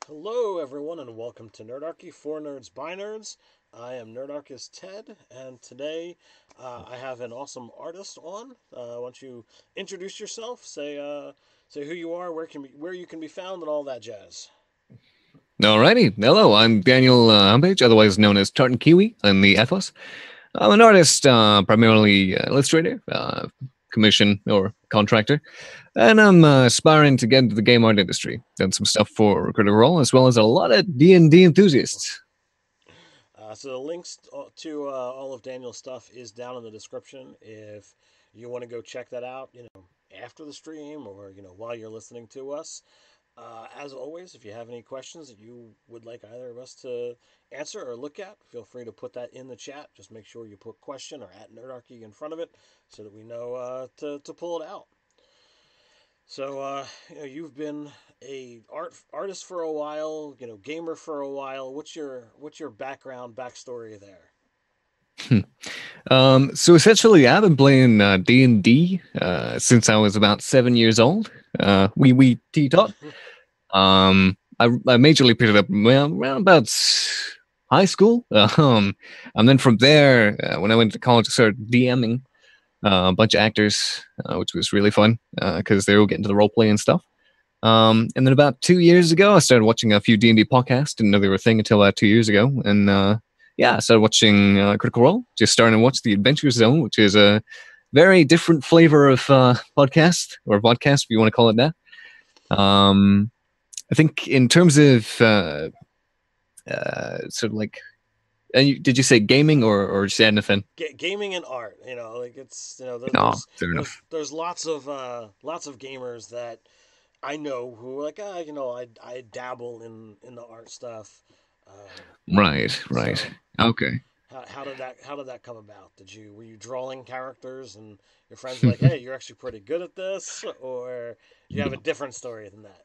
Hello, everyone, and welcome to Nerdarchy for Nerds by Nerds. I am Nerdarchist Ted, and today I have an awesome artist on. Why don't you introduce yourself? Say who you are, where you can be found, and all that jazz. Alrighty, hello, I'm Daniel Humbage, otherwise known as tartankiwi in the ethos. I'm an artist, primarily illustrator, commission or contractor, and I'm aspiring to get into the game art industry. Done some stuff for Critical Role, as well as a lot of D&D enthusiasts. So the links to all of Daniel's stuff is down in the description. If you want to go check that out, after the stream or while you're listening to us. As always, if you have any questions that you would like either of us to answer or look at, feel free to put that in the chat. Just make sure you put question or at Nerdarchy in front of it so that we know to pull it out. So you've been a artist for a while, gamer for a while. What's your backstory there? So essentially, I've been playing D&D since I was about 7 years old. We T-tot. I majorly picked it up around about high school. And then from there, when I went to college, I started DMing a bunch of actors, which was really fun because they were getting to the role play and stuff. And then about 2 years ago, I started watching a few D&D podcasts. Didn't know they were a thing until 2 years ago. And yeah, I started watching Critical Role. Just starting to watch the Adventure Zone, which is a very different flavor of podcast or vodcast, if you want to call it that. Um, I think in terms of sort of like, did you say gaming or just anything? Gaming and art, like it's No, fair enough. there's lots of gamers that I know who are like I dabble in the art stuff. Um, Right, right. so Okay. how did that come about? Were you drawing characters and your friends were like, hey, you're actually pretty good at this, or do you have a different story than that?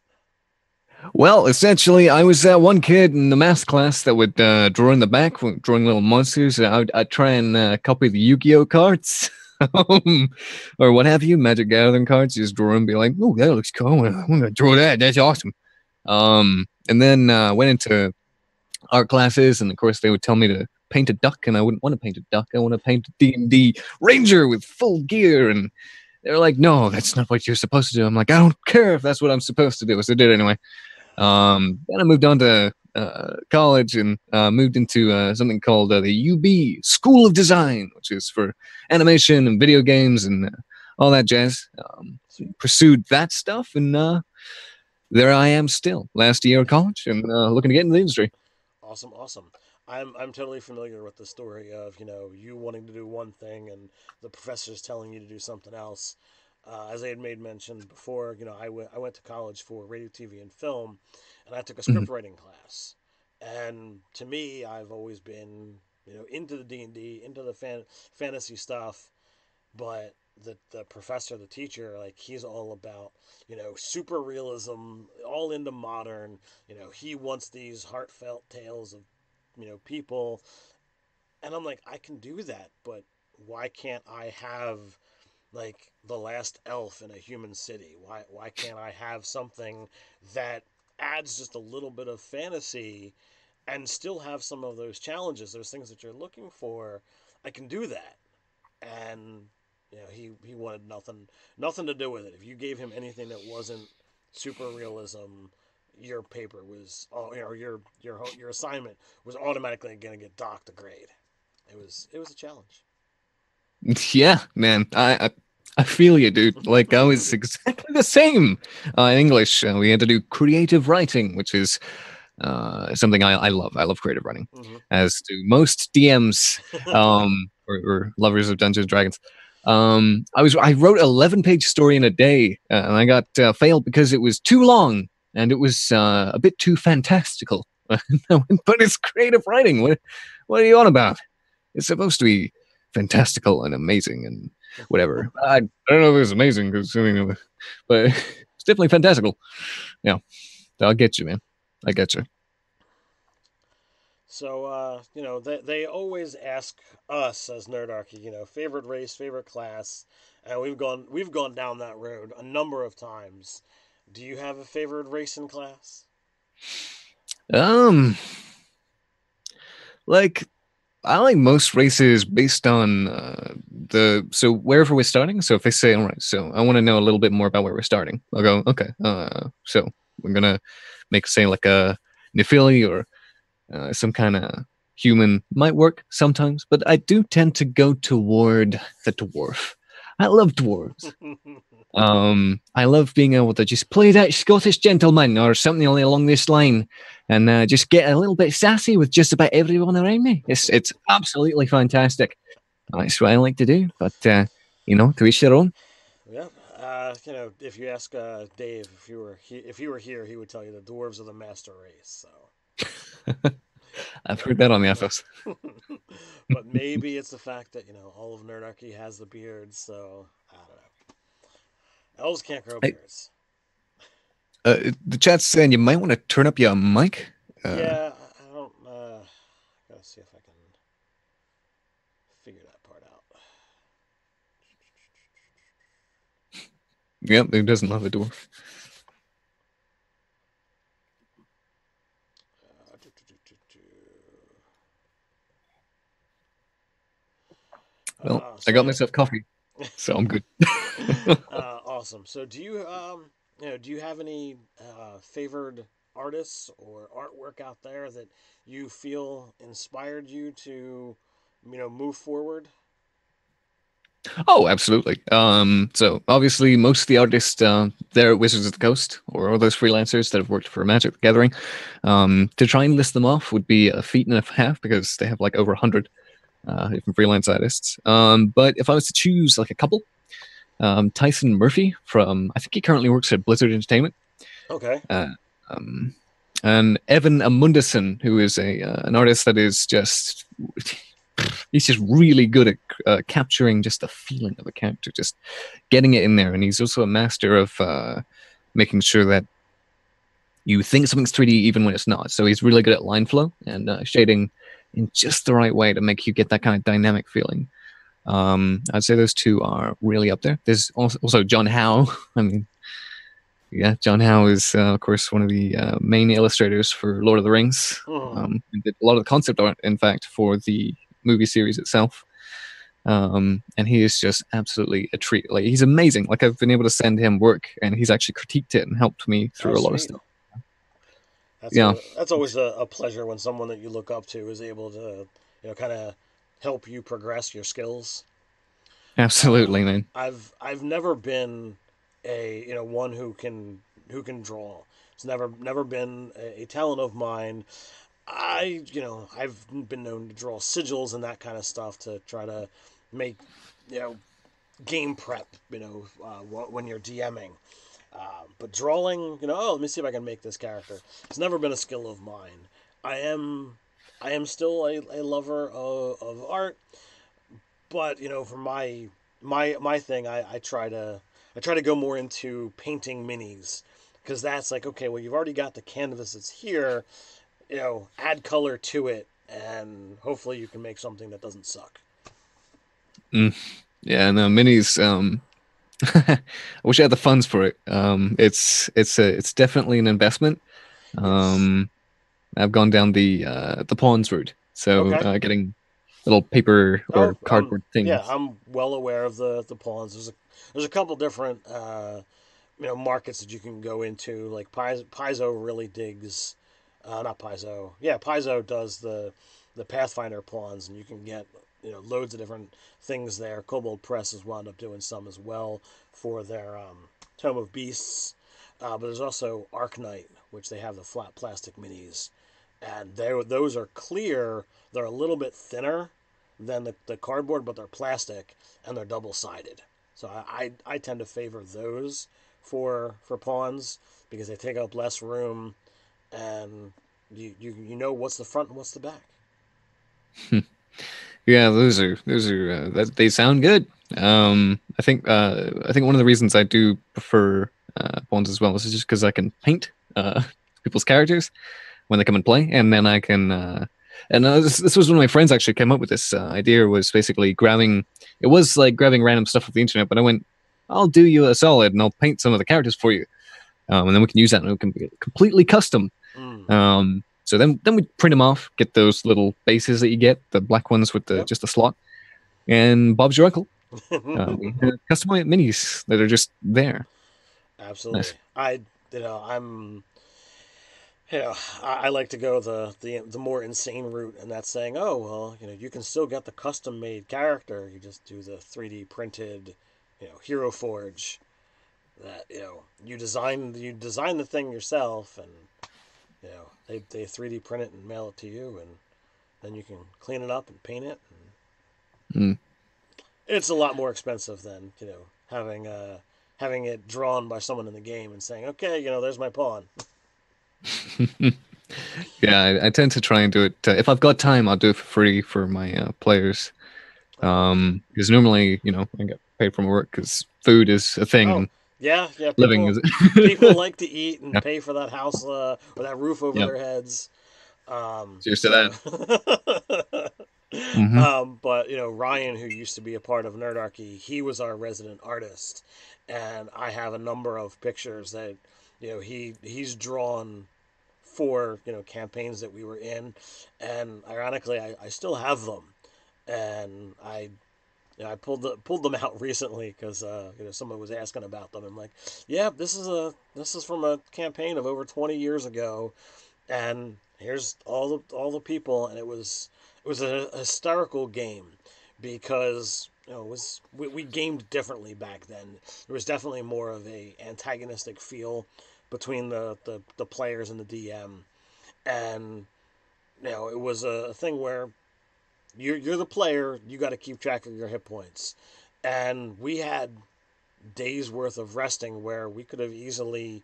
Well, essentially, I was that one kid in the math class that would draw in the back, drawing little monsters. I'd try and copy the Yu-Gi-Oh cards, or what have you, Magic Gathering cards. Just draw and be like, "Oh, that looks cool. I'm gonna draw that. That's awesome." And then went into art classes, and of course, they would tell me to paint a duck, and I wouldn't want to paint a duck. I want to paint a D&D ranger with full gear, and they're like, "No, that's not what you're supposed to do." I'm like, "I don't care if that's what I'm supposed to do." So I did it anyway. Then I moved on to college and moved into something called the UB School of Design, which is for animation and video games and all that jazz. Sweet. Pursued that stuff, and there I am still, last year of college, and looking to get into the industry. Awesome, awesome. I'm totally familiar with the story of you wanting to do one thing and the professors telling you to do something else. As I had made mention before, I went to college for radio, TV, and film, and I took a Mhm. script writing class. And to me, I've always been into the D&D, into the fantasy stuff, but the professor, the teacher, like he's all about super realism, all into modern. He wants these heartfelt tales of people, and I'm like, I can do that, but why can't I have like the last elf in a human city? Why can't I have something that adds just a little bit of fantasy and still have some of those challenges, those things that you're looking for? I can do that. And he wanted nothing to do with it. If you gave him anything that wasn't super realism, your paper was, or your assignment was automatically going to get docked a grade. It was a challenge. Yeah, man, I feel you, dude. Like I was exactly the same in English. We had to do creative writing, which is something I love. I love creative writing, Hmm. as do most DMs or lovers of Dungeons and Dragons. I wrote 11-page story in a day, and I got failed because it was too long and it was a bit too fantastical. But it's creative writing. What are you on about? It's supposed to be fantastical and amazing and whatever. I don't know if it was amazing because but it's definitely fantastical. Yeah, I'll get you, man. I get you. So they always ask us as Nerdarchy, favorite race, favorite class, and we've gone down that road a number of times. Do you have a favorite race and class? Um, like I like most races based on the so wherever we're starting. So if they say, all right, so I want to know a little bit more about where we're starting, I'll go, okay. So we're gonna make say like a Nephili or some kind of human might work sometimes, but I do tend to go toward the dwarf. I love dwarves. I love being able to just play that Scottish gentleman or something along this line, and just get a little bit sassy with just about everyone around me. It's absolutely fantastic. That's what I like to do. But to each their own. Yeah. If you ask Dave if he were here, he would tell you the dwarves are the master race. I've heard that on the FS. So, but maybe it's the fact that all of Nerdarchy has the beards. So I don't know. Elves can't grow Hey, beards. the chat's saying you might want to turn up your mic. Yeah, I don't. Gotta see if I can figure that part out. Yep, who doesn't love a dwarf? Do, do, do, do, do. Well, I So got yeah. myself coffee, so I'm good. Awesome. So do you have any favored artists or artwork out there that you feel inspired you to, move forward? Oh, absolutely. So obviously, most of the artists they're Wizards of the Coast or all those freelancers that have worked for Magic the Gathering. To try and list them off would be a feat and a half because they have like over 100 different freelance artists. But if I was to choose like a couple, Tyson Murphy from I think he currently works at Blizzard Entertainment, Okay. uh, um, and Evan Amundsen, who is a an artist that is just he's just really good at capturing just the feeling of a character, just getting it in there. And he's also a master of making sure that you think something's 3D even when it's not. So he's really good at line flow and shading in just the right way to make you get that kind of dynamic feeling. I'd say those two are really up there. There's also John Howe. I mean, yeah, John Howe is, of course, one of the main illustrators for Lord of the Rings. Hmm. He did a lot of the concept art, in fact, for the movie series itself. And he is just absolutely a treat. Like he's amazing. Like I've been able to send him work, and he's actually critiqued it and helped me Oh, through a lot of sweet. stuff. That's Yeah, a that's always a pleasure when someone that you look up to is able to, kind of help you progress your skills. absolutely, man. I've never been a one who can draw. It's never been a talent of mine. I've been known to draw sigils and that kind of stuff to try to make you know game prep. When you're DMing. But drawing, let me see if I can make this character. It's never been a skill of mine. I am I am still a lover of art, but for my thing, I try to go more into painting minis because that's like, okay, well, you've already got the canvas that's here, add color to it, and hopefully you can make something that doesn't suck. Mm. Yeah, no, minis. I wish I had the funds for it. It's definitely an investment. Yes. Um, I've gone down the pawns route, so Okay. getting little paper Oh, or cardboard yeah, things. I'm well aware of the pawns. There's a couple different markets that you can go into. Like Paizo really digs, not Paizo. Yeah, Paizo does the Pathfinder pawns, and you can get loads of different things there. Kobold Press has wound up doing some as well for their Tome of Beasts. But there's also Arknight, which they have the flat plastic minis, and those are clear. They're a little bit thinner than the cardboard, but they're plastic and they're double sided. So I tend to favor those for pawns because they take up less room and you know what's the front and what's the back. Yeah, those are that they sound good. I think one of the reasons I do prefer pawns as well is just because I can paint people's characters when they come and play, and then I can. This was when my friends actually came up with this idea. Was basically grabbing. It was like grabbing random stuff off the internet, but I went, "I'll do you a solid, and I'll paint some of the characters for you, and then we can use that, and it can be completely custom." Mm. So then we print them off, get those little bases that you get, the black ones with the Yep. just the slot, and Bob's your uncle. We have custom minis that are just there. Absolutely. Nice. I'm I like to go the more insane route, and that's saying, oh well, you can still get the custom made character. You just do the 3D printed, Hero Forge. That you design the thing yourself, and they 3D print it and mail it to you, and then you can clean it up and paint it. And Mm. it's a lot more expensive than having it drawn by someone in the game and saying, okay, there's my pawn. Yeah, I tend to try and do it. If I've got time, I'll do it for free for my players. Oh, Because normally, I get paid from work because food is a thing oh, and yeah, yeah. living People is. people like to eat and Yeah, pay for that house or that roof over yeah. their heads. Cheers to So, that. Hmm. but Ryan, who used to be a part of Nerdarchy, he was our resident artist, and I have a number of pictures that he's drawn for campaigns that we were in, and ironically, I still have them, and I pulled them out recently because someone was asking about them. I'm like, yeah, this is from a campaign of over 20 years ago, and here's all the people, and it was a hysterical game because we gamed differently back then. There was definitely more of a antagonistic feel between the players and the DM, and it was a thing where you're the player, you got to keep track of your hit points, and we had days worth of resting where we could have easily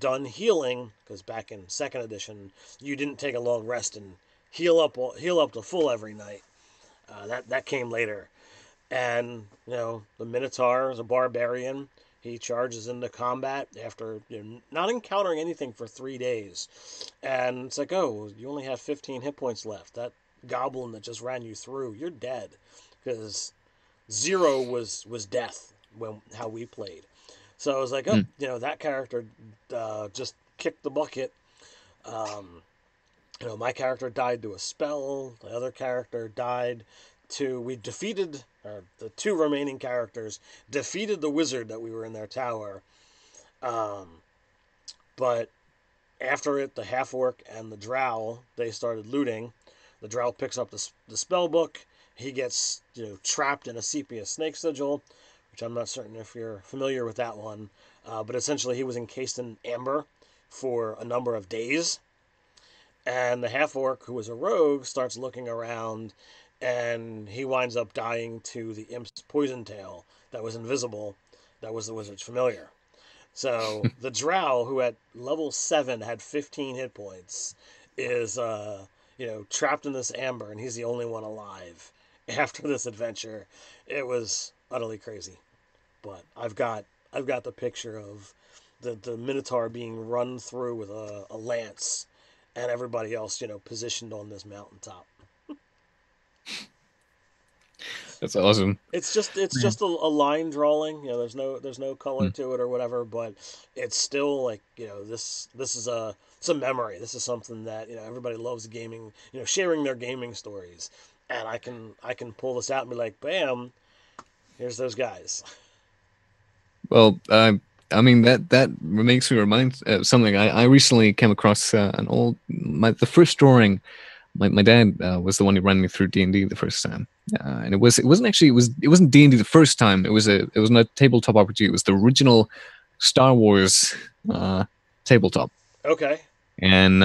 done healing because back in second edition you didn't take a long rest and heal up to full every night. That came later, and the Minotaur is a barbarian. He charges into combat after not encountering anything for 3 days, and it's like, oh, you only have 15 hit points left. That goblin that just ran you through, you're dead, because zero was death when how we played. So I was like, oh, Mm. that character just kicked the bucket. My character died to a spell. The other character died to. We defeated, or the two remaining characters defeated the wizard that we were in their tower. Um, but after it, the half orc and the drow they started looting. The drow picks up the spell book. He gets trapped in a sepia snake sigil, which I'm not certain if you're familiar with that one. But essentially, he was encased in amber for a number of days. And the half orc, who was a rogue, starts looking around, and he winds up dying to the imp's poison tail that was invisible, that was the wizard's familiar. So the drow, who at level 7 had 15 hit points, is trapped in this amber, and he's the only one alive after this adventure. It was utterly crazy, but I've got the picture of the Minotaur being run through with a lance, and everybody else positioned on this mountaintop. That's awesome. It's just a line drawing. There's no color Mm. to it or whatever, but it's still like this is it's a memory. This is something that everybody loves gaming. Sharing their gaming stories, and I can pull this out and be like, bam, here's those guys. Well, I mean that makes me remind something. I recently came across an old the first drawing. My dad was the one who ran me through D&D the first time, and it wasn't D&D the first time. It was not a tabletop RPG. It was the original Star Wars uh, tabletop, Okay, and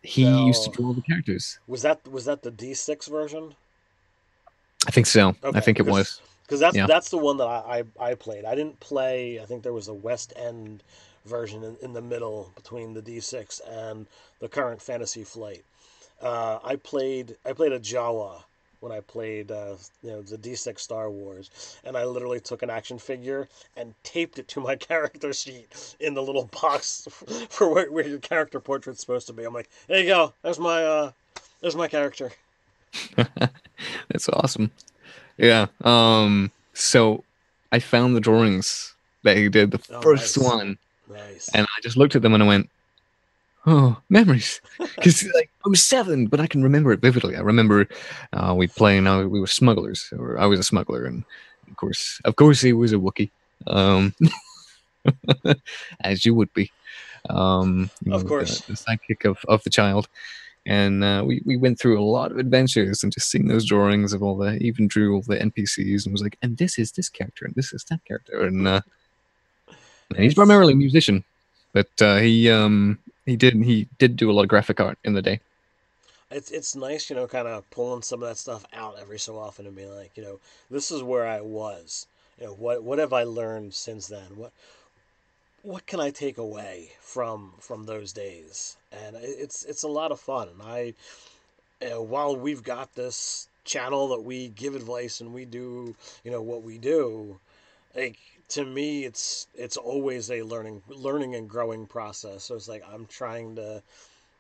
he used to now draw the characters. was that the D6 version? I think so. I Okay, think it was. because that's Yeah. that's the one that I played. I didn't play. I think there was a West End version in the middle between the D6 and the current Fantasy Flight. I played a Jawa when I played the D6 Star Wars, and I literally took an action figure and taped it to my character sheet in the little box for where your character portrait's supposed to be. I'm like, there you go. There's my character. That's awesome. Yeah. So I found the drawings that he did, the Oh, first nice, one, nice. and I just looked at them and I went, Oh, memories. Because like I was 7, but I can remember it vividly. I remember we playing. We were smugglers, or I was a smuggler, and of course, he was a Wookiee, um, as you would be. Of The course. sidekick of the child, and we went through a lot of adventures, and just seeing those drawings of all the, even drew all the NPCs, and was like, and this is this character, and this is that character, and he's It's primarily a musician, but he did do a lot of graphic art in the day. it's nice, kind of pulling some of that stuff out every so often and being like, this is where I was. What have I learned since then? What can I take away from those days? And it's a lot of fun. And while we've got this channel that we give advice and we do, what we do, like to me, it's always a learning and growing process. So it's like I'm trying to,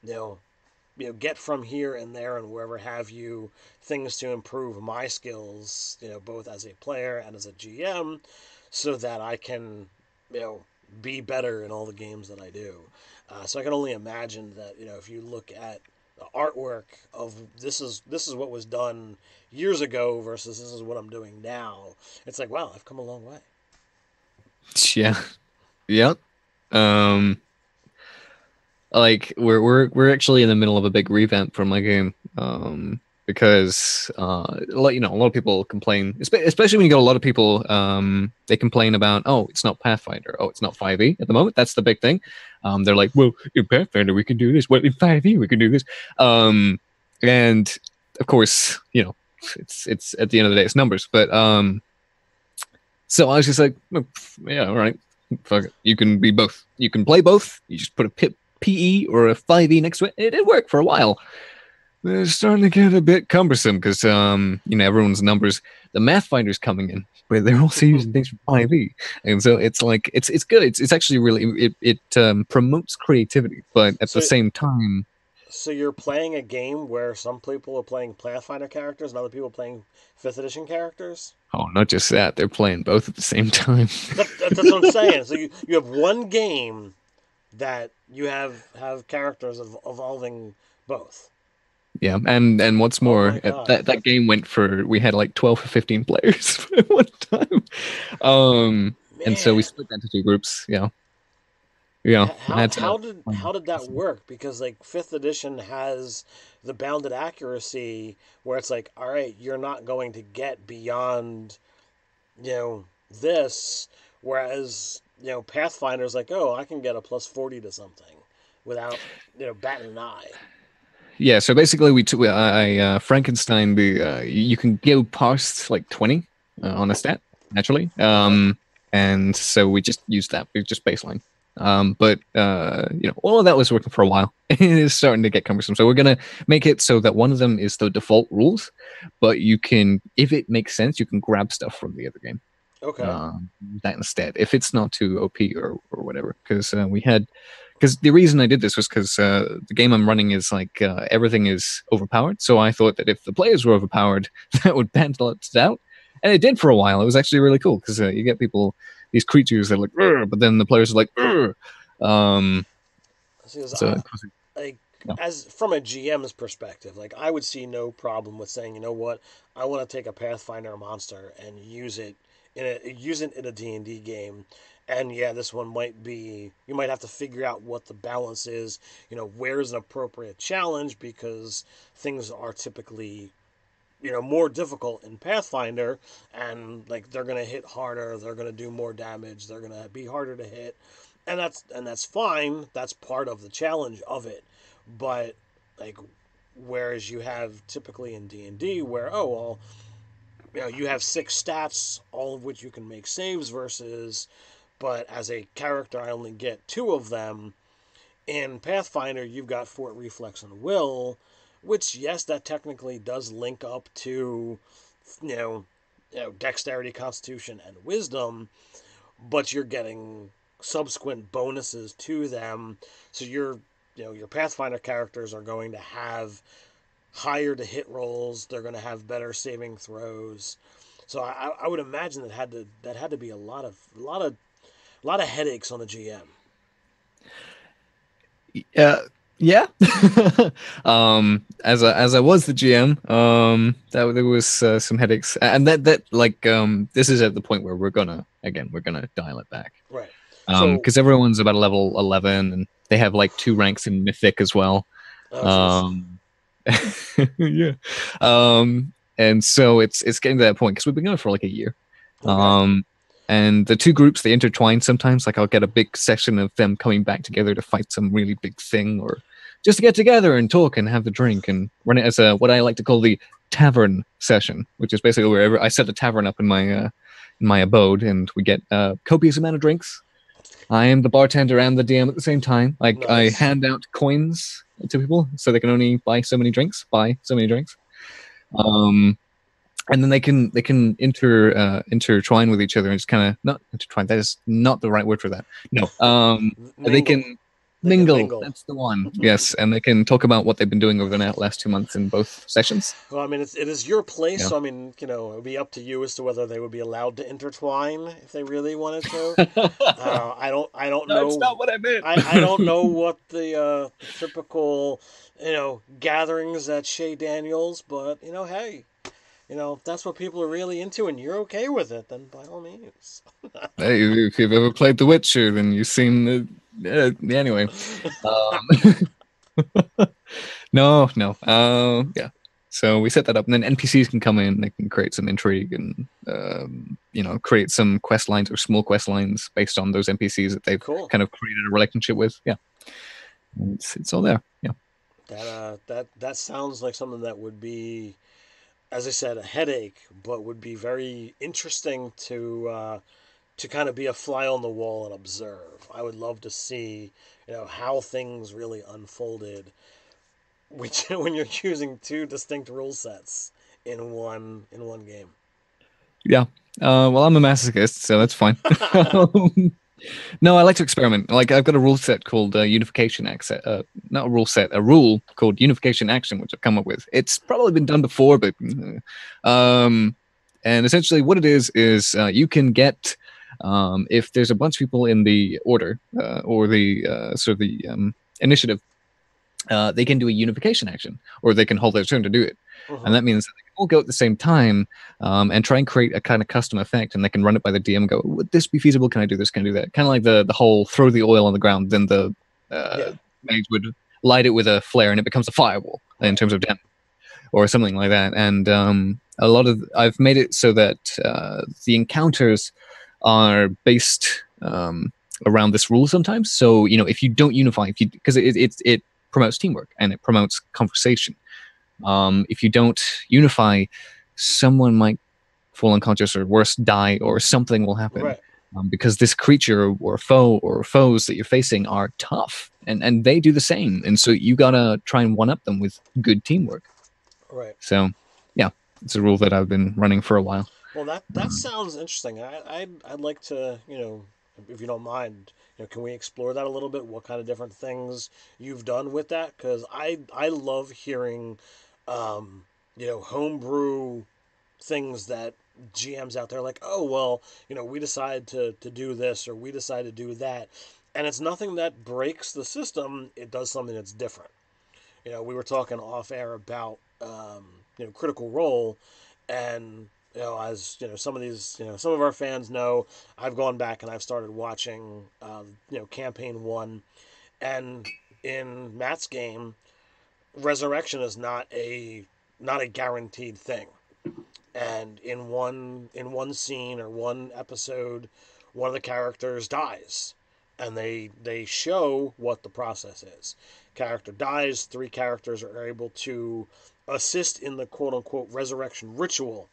you know, get from here and there and wherever have you things to improve my skills, both as a player and as a GM, so that I can, you know, be better in all the games that I do. So I can only imagine that, if you look at the artwork of this is what was done years ago versus this is what I'm doing now. It's like, wow, I've come a long way. Yeah, yeah. Um, like we're actually in the middle of a big revamp for my game. Because a lot of people complain, especially when you get a lot of people, they complain about, oh, it's not Pathfinder, oh, it's not 5e at the moment. That's the big thing. They're like, well, in Pathfinder we can do this, well, in 5e we can do this. And of course, it's at the end of the day it's numbers. But so I was just like, "Oh, yeah, all right, fuck it. You can be both. You can play both. You just put a PE or a 5e next to it. It did work for a while. They're starting to get a bit cumbersome because everyone's numbers. The math finder's coming in, but they're also using things from 5e, and so it's like it's good. It's actually really, it promotes creativity, but at the so same time, so you're playing a game where some people are playing Pathfinder characters and other people playing fifth edition characters. oh, not just that, they're playing both at the same time. That's what I'm saying. So you have one game that you have characters evolving both. Yeah, and what's Oh my more, god, that game went for, we had like 12 or 15 players at one time. And so we man! split that into two groups. Yeah, yeah, I How had to. how did how did that work? Because like fifth edition has the bounded accuracy where it's like, all right, you're not going to get beyond this, whereas Pathfinder's like, oh, I can get a plus 40 to something without batting an eye. Yeah, so basically, we took I Frankenstein the you can go past like 20 on a stat naturally, Okay. and so we just used that. We just baseline. But all of that was working for a while. It is starting to get cumbersome. So we're gonna make it so that one of them is the default rules, but you can, if it makes sense, you can grab stuff from the other game. Okay. um, that instead, if it's not too OP or whatever. Because the reason I did this was because the game I'm running is like everything is overpowered. So I thought that if the players were overpowered, that would balance it out, and it did for a while. It was actually really cool because you get people, these creatures that are like, "Rrr," but then the players are like, "Rrr." um, See, as so like yeah. as from a GM's perspective, like I would see no problem with saying, you know what, I want to take a Pathfinder monster and use it in a D&D game. And yeah, this one might be, you might have to figure out what the balance is, where's an appropriate challenge because things are typically more difficult in Pathfinder, and like they're gonna hit harder, they're gonna do more damage, they're gonna be harder to hit, and that's fine. That's part of the challenge of it. But like, whereas you have typically in D&D where, oh well, you have six stats, all of which you can make saves versus, but as a character I only get two of them. In Pathfinder, you've got Fort Reflex and Will, which yes, that technically does link up to you know, dexterity, constitution, and wisdom, but you're getting subsequent bonuses to them. So your Pathfinder characters are going to have higher to hit rolls. They're going to have better saving throws. So I would imagine that had to be a lot of headaches on the GM. Yeah. Yeah. As I was the GM, that there was some headaches, and that like this is at the point where we're gonna dial it back. Right. So, Because everyone's about a level 11, and they have like two ranks in Mythic as well. oh geez. Um, yeah. And so it's getting to that point because we've been going for like a year. Okay. Um, and the two groups they intertwine sometimes. Like I'll get a big session of them coming back together to fight some really big thing, or just to get together and talk and have the drink and run it as a what I like to call the tavern session, which is basically wherever I set a tavern up in my abode, and we get copious amount of drinks. I am the bartender and the DM at the same time. Like I Nice. hand out coins to people so they can only buy so many drinks. Buy so many drinks. Um, and then they can intertwine with each other and just kind of not intertwine. That is not the right word for that. No. They Mingle. can They can mingle. mingle. That's the one. Yes, and they can talk about what they've been doing over the last 2 months in both sessions. Well, I mean, it is your place, Yeah. so I mean, it would be up to you as to whether they would be allowed to intertwine if they really wanted to. I don't That's know. not what I meant. I don't know what the typical, gatherings at Shea Daniels, but hey, if that's what people are really into and you're okay with it, then by all means. Hey, if you've ever played The Witcher, then you've seen the. Anyway, no, no. Yeah. So we set that up, and then NPCs can come in. They can create some intrigue and create some quest lines or small quest lines based on those NPCs that they've Cool. kind of created a relationship with. Yeah, and it's all there. Yeah, That sounds like something that would be, as I said, a headache, but would be very interesting to kind of be a fly on the wall and observe. I would love to see, how things really unfolded which, when you're choosing two distinct rule sets in one game. yeah. Well, I'm a masochist, so that's fine. No, I like to experiment. Like I've got a rule set called Unification Action. Not a rule set, a rule called Unification Action, which I've come up with. It's probably been done before, but um, and essentially what it is you can get if there's a bunch of people in the order or the sort of the initiative, they can do a unification action, or they can hold their turn to do it, and Mm-hmm. that means that they can all go at the same time and try and create a kind of custom effect, and they can run it by the DM. And go, would this be feasible? Can I do this? Can I do that? Kind of like the whole throw the oil on the ground, then the Yeah. mage would light it with a flare, and it becomes a fireball in Right. terms of damage, or something like that. And a lot of I've made it so that the encounters are based around this rule sometimes. So if you don't unify, if you because it promotes teamwork and it promotes conversation. If you don't unify, someone might fall unconscious or worse, die, or something will happen. Right. Because this creature or foe or foes that you're facing are tough, and they do the same. And so you gotta try and one up them with good teamwork. Right. So, yeah, it's a rule that I've been running for a while. Well, that Um, sounds interesting. I'd like to, if you don't mind, can we explore that a little bit? What kind of different things you've done with that? Because I love hearing, um, homebrew things that GMs out there like, oh well, we decided to do this or we decided to do that, and it's nothing that breaks the system. It does something that's different. We were talking off air about Critical Role, and as some of these, some of our fans know, I've gone back and I've started watching, campaign one, and in Matt's game, resurrection is not a guaranteed thing. And in one scene or one episode, one of the characters dies, and they show what the process is. Character dies, three characters are able to assist in the quote unquote resurrection ritual.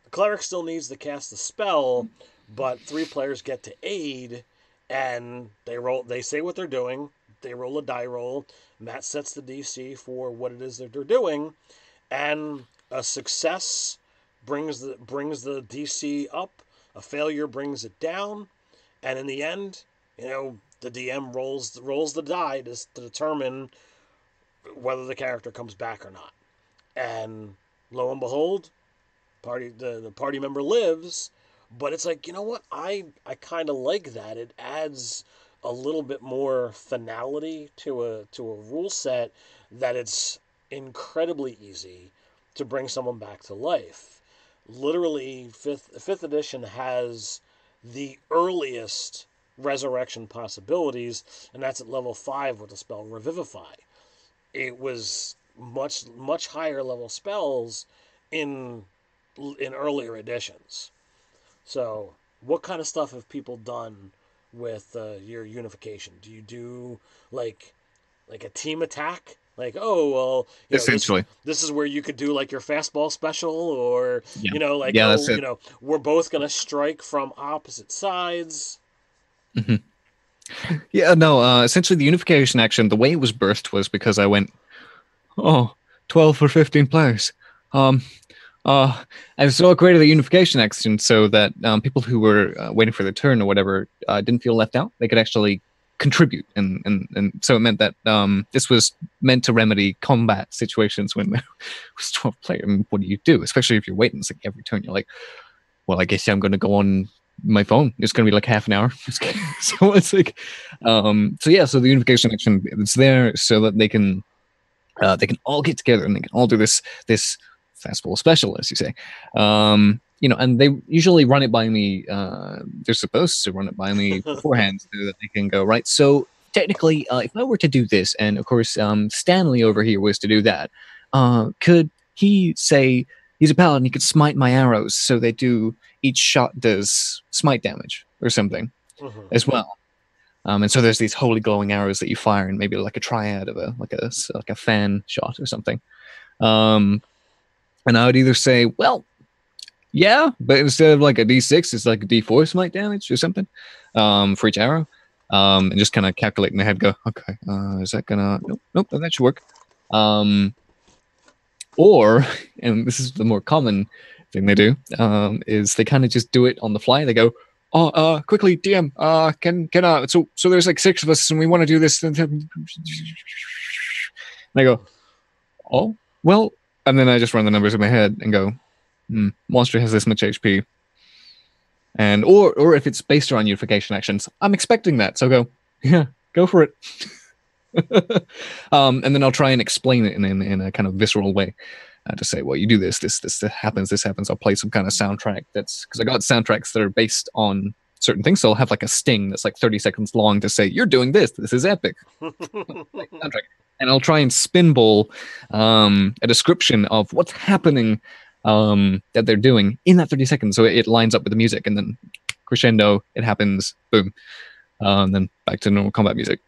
The cleric still needs to cast the spell, but three players get to aid, and they say what they're doing, they roll a die roll, Matt sets the DC for what it is that they're doing, and a success brings the DC up, a failure brings it down, and in the end, the DM rolls the die to determine whether the character comes back or not. And lo and behold, the party member lives, but it's like, you know what? I kind of like that. It adds a little bit more finality to a rule set that it's incredibly easy to bring someone back to life. Literally, fifth edition has the earliest resurrection possibilities, and that's at level 5 with the spell Revivify. It was much higher level spells in earlier editions. So, what kind of stuff have people done with your unification? Do you do like like a team attack? Like, oh well, Essentially. this is where you could do like your fastball special, or Yeah. like, Yeah, that's oh, it. we're both gonna strike from opposite sides. Mhm. Yeah, no, essentially the unification action, the way it was birthed was because I went, oh, 12 for 15 players. Um, I so created the unification action so that people who were waiting for their turn or whatever didn't feel left out. They could actually contribute, and so it meant that this was meant to remedy combat situations when there was 12 players. I mean, what do you do, especially if you're waiting? It's like every turn you're like, well, I guess I'm going to go on my phone. It's going to be like half an hour. So it's like, so yeah. So the unification action is there so that they can all get together and they can all do this fastball special, as you say. And they usually run it by me. They're supposed to run it by me beforehand so that they can go right. So technically, if I were to do this, and of course, Stanley over here was to do that, could he say he's a paladin? He could smite my arrows, so they do each shot does smite damage or something Mm-hmm. as well. And so there's these holy glowing arrows that you fire, and maybe like a triad of a fan shot or something. Um, and I would either say, well, yeah, but instead of like a D6, it's like a D4 smite damage or something for each arrow. And just kind of calculate in the head, go, okay, is that gonna? Nope, that should work. Um, or, and this is the more common thing they do, is they kind of just do it on the fly. They go, oh, quickly, DM, so there's like 6 of us and we want to do this. And I go, oh, well, and then I just run the numbers in my head and go, monster has this much HP. And, or if it's based around unification actions, I'm expecting that. So go, yeah, go for it. And then I'll try and explain it in a kind of visceral way to say, well, you do this happens. I'll play some kind of soundtrack that's because I got soundtracks that are based on certain things. So I'll have like a sting that's like 30 seconds long to say, you're doing this. This is epic. Soundtrack. And I'll try and spinball a description of what's happening that they're doing in that 30 seconds. So it lines up with the music and then crescendo, it happens, boom. And then back to normal combat music.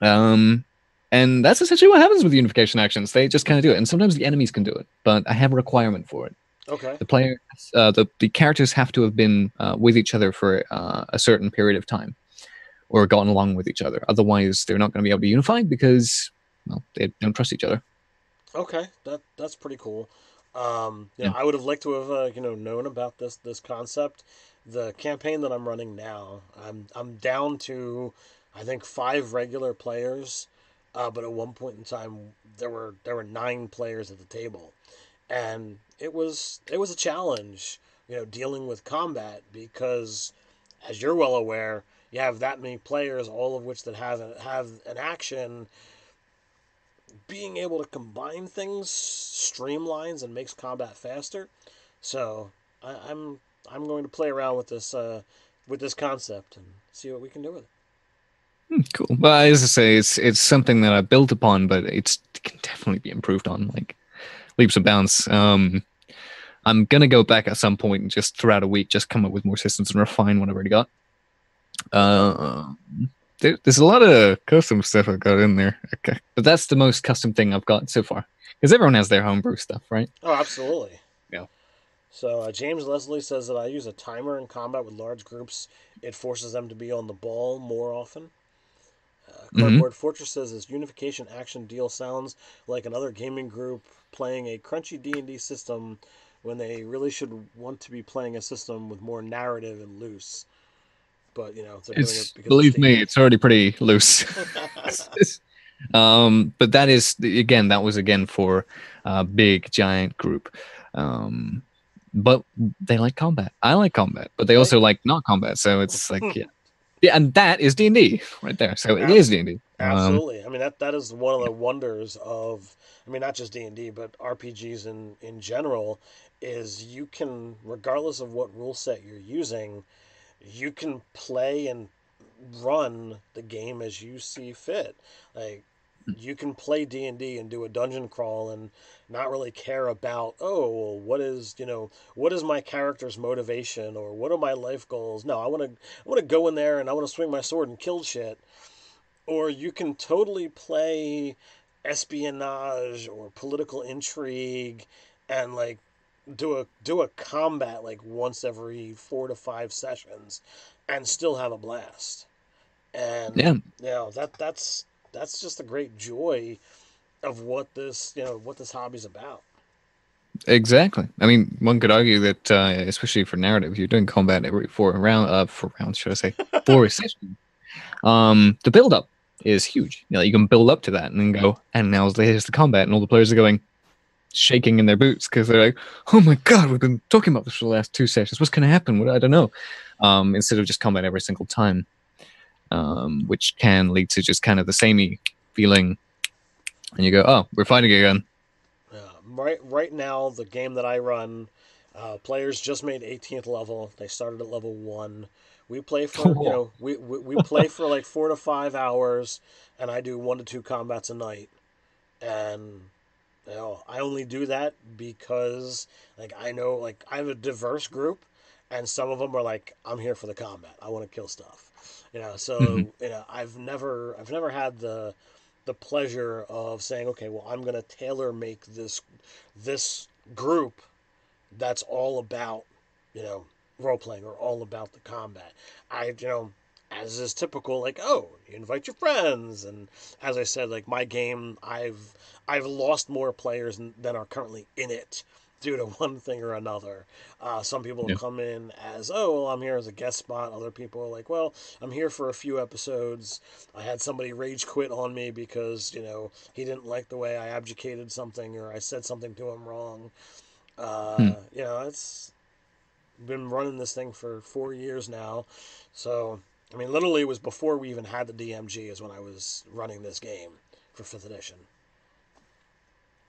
And that's essentially what happens with unification actions. They just kind of do it. And sometimes the enemies can do it, but I have a requirement for it. Okay. The player, the characters have to have been with each other for a certain period of time or gotten along with each other. Otherwise, they're not going to be able to unify because, well, they don't trust each other. Okay, that's pretty cool. Yeah. I would have liked to have known about this concept. The campaign that I'm running now, I'm down to, I think, 5 regular players, but at one point in time there were 9 players at the table, and it was a challenge, dealing with combat because, as you're well aware, you have that many players, all of which that have an action. Being able to combine things streamlines and makes combat faster. So I'm going to play around with this concept and see what we can do with it. Cool. Well, as I say, it's something that I built upon, but it can definitely be improved on, like leaps and bounds. I'm gonna go back at some point and just throughout a week, just come up with more systems and refine what I've already got. Okay. There's a lot of custom stuff I've got in there. Okay, but that's the most custom thing I've got so far because everyone has their homebrew stuff, right? Oh, absolutely. Yeah. So James Leslie says that I use a timer in combat with large groups. It forces them to be on the ball more often. Hmm. Cardboard Fortress says this unification action deal sounds like another gaming group playing a crunchy D&D system when they really should want to be playing a system with more narrative and loose. But they're doing it It's because it's believe D and me, D. it's already pretty loose. But that is again, that was again for a big giant group. But they like combat. I like combat, but they Right? also like not combat. So it's like, yeah. Yeah, and that is D&D right there. So it is Abs- D&D. Absolutely. I mean that is one of the wonders of, I mean, not just D&D but RPGs in general, is you can, regardless of what rule set you're using, you can play and run the game as you see fit. Like, you can play D&D and do a dungeon crawl and not really care about, oh, well, what is my character's motivation, or what are my life goals. No, I want to go in there and I want to swing my sword and kill shit. Or you can totally play espionage or political intrigue and like do a combat like once every 4 to 5 sessions and still have a blast. Yeah, And that's just the great joy of what this hobby's about. exactly. I mean, one could argue that, especially for narrative, you're doing combat every 4 rounds, should I say, 4 sessions. The build up is huge. You can build up to that and then go, and now here's the combat, and all the players are going shaking in their boots because they're like, "Oh my god, we've been talking about this for the last 2 sessions. What's going to happen? What I don't know." Instead of just combat every single time, which can lead to just kind of the samey feeling, and you go, "Oh, we're fighting again." Right now, the game that I run, players just made 18th level. They started at level 1. We play for we play for like 4 to 5 hours, and I do 1 to 2 combats a night. And I only do that because like I know, like, I have a diverse group, and some of them are like, I'm here for the combat. I want to kill stuff. Mhm. So I've never had the pleasure of saying, okay, well, I'm gonna tailor make this group that's all about, you know, role playing or all about the combat. As is typical, like, oh, you invite your friends, and as I said, like, my game, I've lost more players than are currently in it due to one thing or another. Some people Yeah. come in as, oh, well, I'm here as a guest spot. Other people are like, well, I'm here for a few episodes. I had somebody rage quit on me because he didn't like the way I abdicated something, or I said something to him wrong. Hmm. It's been running this thing for 4 years now. So, I mean, literally, it was before we even had the DMG, is when I was running this game for 5th edition.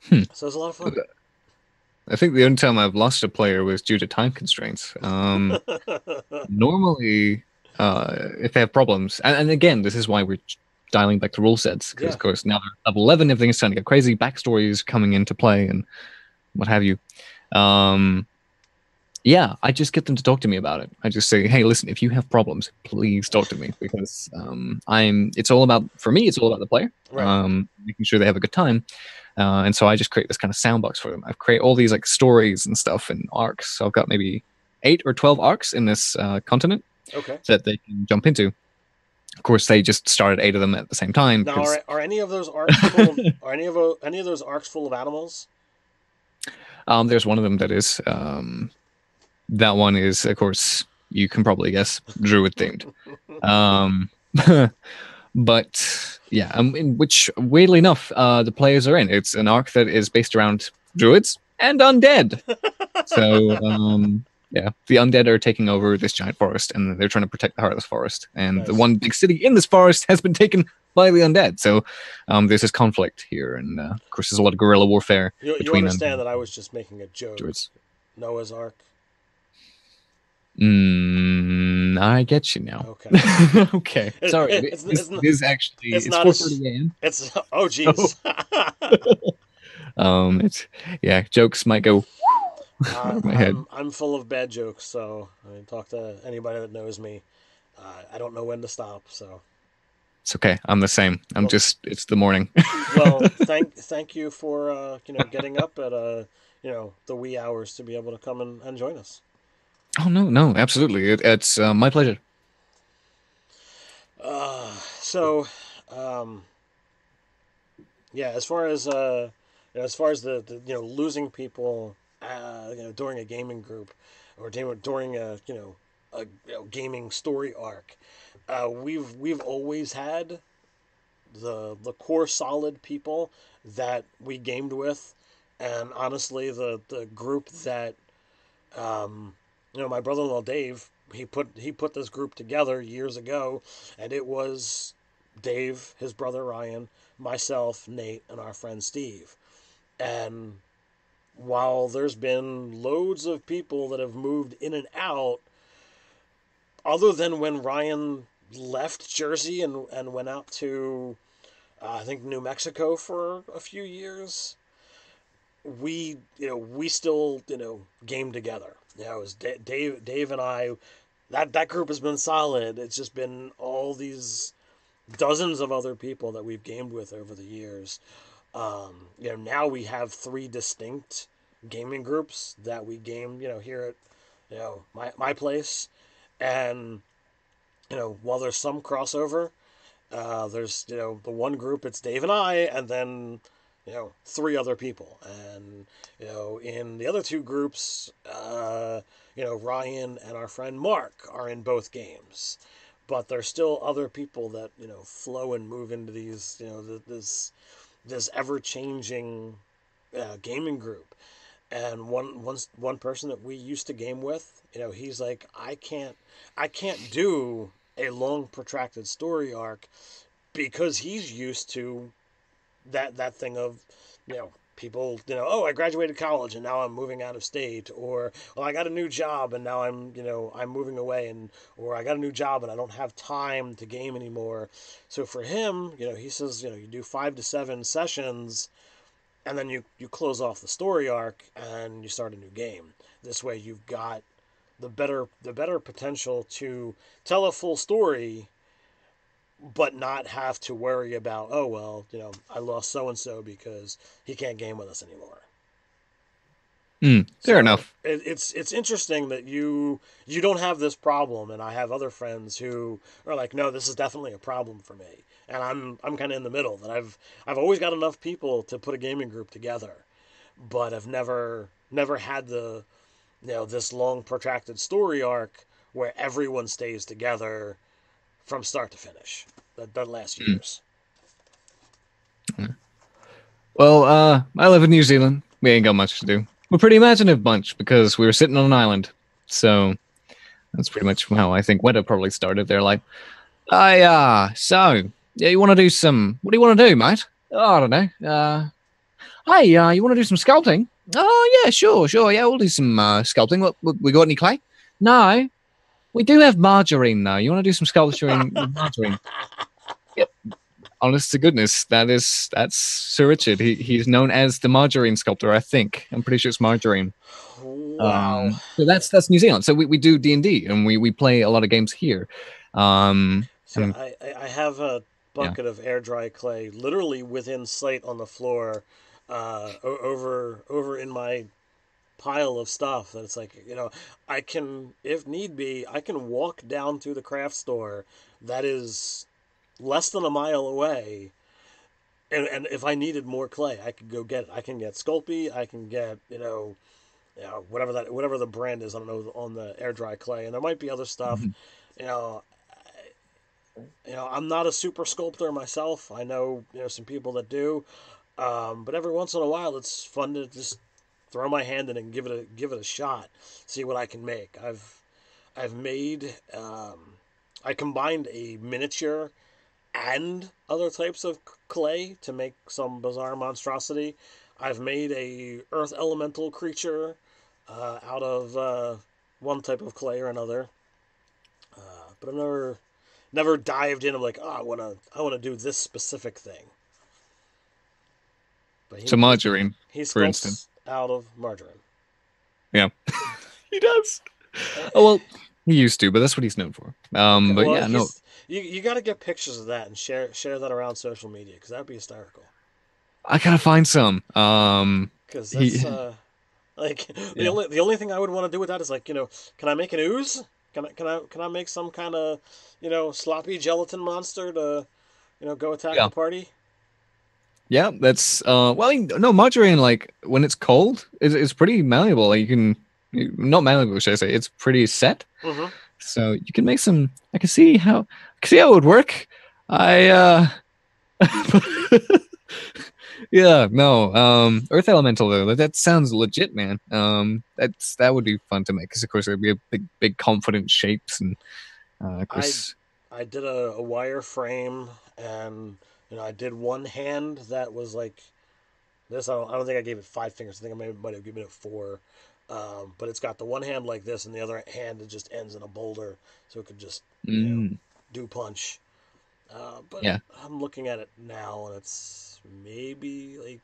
Hmm. So it was a lot of fun. I think the only time I've lost a player was due to time constraints. Normally, if they have problems, and again, this is why we're dialing back to rule sets, because Yeah. of course now they're level 11, everything is starting to get crazy, backstories coming into play, and what have you. Um, yeah, I just get them to talk to me about it. I just say, hey, listen, if you have problems, please talk to me, because it's all about, for me, it's all about the player, Right. making sure they have a good time. And so I just create this kind of sandbox for them. I've created all these like stories and stuff and arcs. So I've got maybe 8 or 12 arcs in this continent Okay. that they can jump into. Of course, they just started 8 of them at the same time Now, because are any of those arcs full of are any of those arcs full of animals? there's one of them that is. That one is, of course, you can probably guess, druid themed. Um, but yeah, in which weirdly enough, the players are in. It's an arc that is based around druids and undead. So yeah, the undead are taking over this giant forest, and they're trying to protect the heart of this forest. And the Nice. one big city in this forest has been taken by the undead. So there's this conflict here, and of course, there's a lot of guerrilla warfare You between understand undead that I and was just making a joke. druids. Noah's Ark. I get you now. Okay. Okay, It, sorry. it, It it's is, it's it is actually it's it's not as 4:30 a.m. it's oh So geez. it's yeah, jokes might go over my head. I'm full of bad jokes, so I mean, talk to anybody that knows me. I don't know when to stop. So, It's okay. I'm the same. I'm well, just it's the morning. thank you for getting up at the wee hours to be able to come and join us. Oh no, no, absolutely. It's my pleasure. So, um, yeah, as far as the losing people during a gaming group, or during a gaming story arc, we've always had the core solid people that we gamed with, and honestly, the group that my brother-in-law Dave he put this group together years ago, and it was Dave, his brother Ryan, myself, Nate, and our friend Steve. And while there's been loads of people that have moved in and out, other than when Ryan left Jersey and went out to I think New Mexico for a few years, we still game together. It was Dave and I. That group has been solid. It's just been all these dozens of other people that we've gamed with over the years. Now we have three distinct gaming groups that we game. Here at my place, and while there's some crossover, there's the one group it's Dave and I, and then three other people, and in the other two groups, Ryan and our friend Mark are in both games, but there's still other people that flow and move into these this ever changing gaming group. And one person that we used to game with, he's like, I can't do a long protracted story arc, because he's used to that thing of people, oh, I graduated college and now I'm moving out of state, or well, I got a new job and now I'm moving away, and or I got a new job and I don't have time to game anymore. So for him, he says, you do 5 to 7 sessions, and then you close off the story arc and you start a new game. This way you've got the better potential to tell a full story, but not have to worry about, oh well, I lost so and so because he can't game with us anymore. Fair So enough. it's interesting that you don't have this problem, and I have other friends who are like, no, this is definitely a problem for me, and I'm kind of in the middle, that I've always got enough people to put a gaming group together, but I've never had this long protracted story arc where everyone stays together from start to finish. That lasts Mm. years. Well, I live in New Zealand. We ain't got much to do. We're a pretty imaginative bunch because we were sitting on an island. So that's pretty much how I think Winter probably started. They're like, "Hey, so yeah, you want to do some? What do you want to do, mate? Oh, I don't know. Hey, you want to do some sculpting? Oh, yeah, sure, sure. Yeah, we'll do some sculpting. What, we got any clay? No, we do have margarine though. You want to do some sculpturing with margarine? Yep. Honest to goodness, that's Sir Richard. He's known as the margarine sculptor. I think I'm pretty sure it's margarine. Wow. So that's New Zealand. So we do D&D, and we play a lot of games here. So And I have a yeah. bucket of air dry clay literally within sight on the floor, over in my pile of stuff, that it's like, I can, if need be, I can walk down to the craft store that is less than a mile away, and if I needed more clay, I could go get it. I can get Sculpey, I can get whatever the brand is, I don't know, on the air dry clay, and there might be other stuff. Mhm. you know I'm not a super sculptor myself. I know some people that do, but every once in a while it's fun to just throw my hand in and give it a shot, see what I can make. I've made I combined a miniature and other types of clay to make some bizarre monstrosity. I've made a earth elemental creature out of one type of clay or another, but I've never dived in. I'm like, oh, I wanna do this specific thing. But So he margarine, he for instance. sculpts out of margarine. Yeah, he does. Uh, Oh well, he used to, but that's what he's known for. Okay, But well, yeah, no, you got to get pictures of that and share that around social media, because that'd be hysterical. I gotta find some. Because that's He, like yeah, the only thing I would want to do with that is, like, can I make an ooze? Can I make some kind of sloppy gelatin monster to go attack yeah. the party? Yeah, that's well, no, margarine, like when it's cold is pretty malleable. Like you can, not malleable, should I say? It's pretty set, Mm-hmm. so you can make some. I can see how it would work. I Yeah, no. Earth Elemental though, that sounds legit, man. That would be fun to make because of course it'd be a big confident shapes and of I course. I did a wire frame, and I did one hand that was like this. I don't think I gave it 5 fingers. I think I might have given it four. But it's got the one hand like this, and the other hand it just ends in a boulder, so it could just you know Mm, do punch. But yeah. I'm looking at it now, and it's maybe like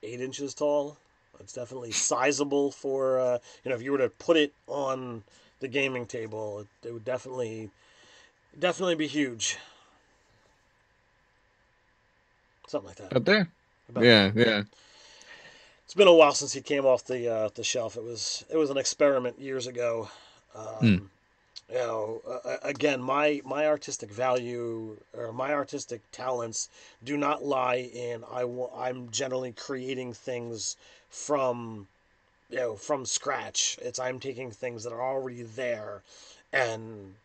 8 inches tall. It's definitely sizable for if you were to put it on the gaming table, it would definitely be huge. Something like that. Up there. About there. Yeah, yeah. It's been a while since he came off the shelf. It was an experiment years ago. Mm, Um, again, my artistic value or my artistic talents do not lie in I'm generally creating things from from scratch. It's I'm taking things that are already there and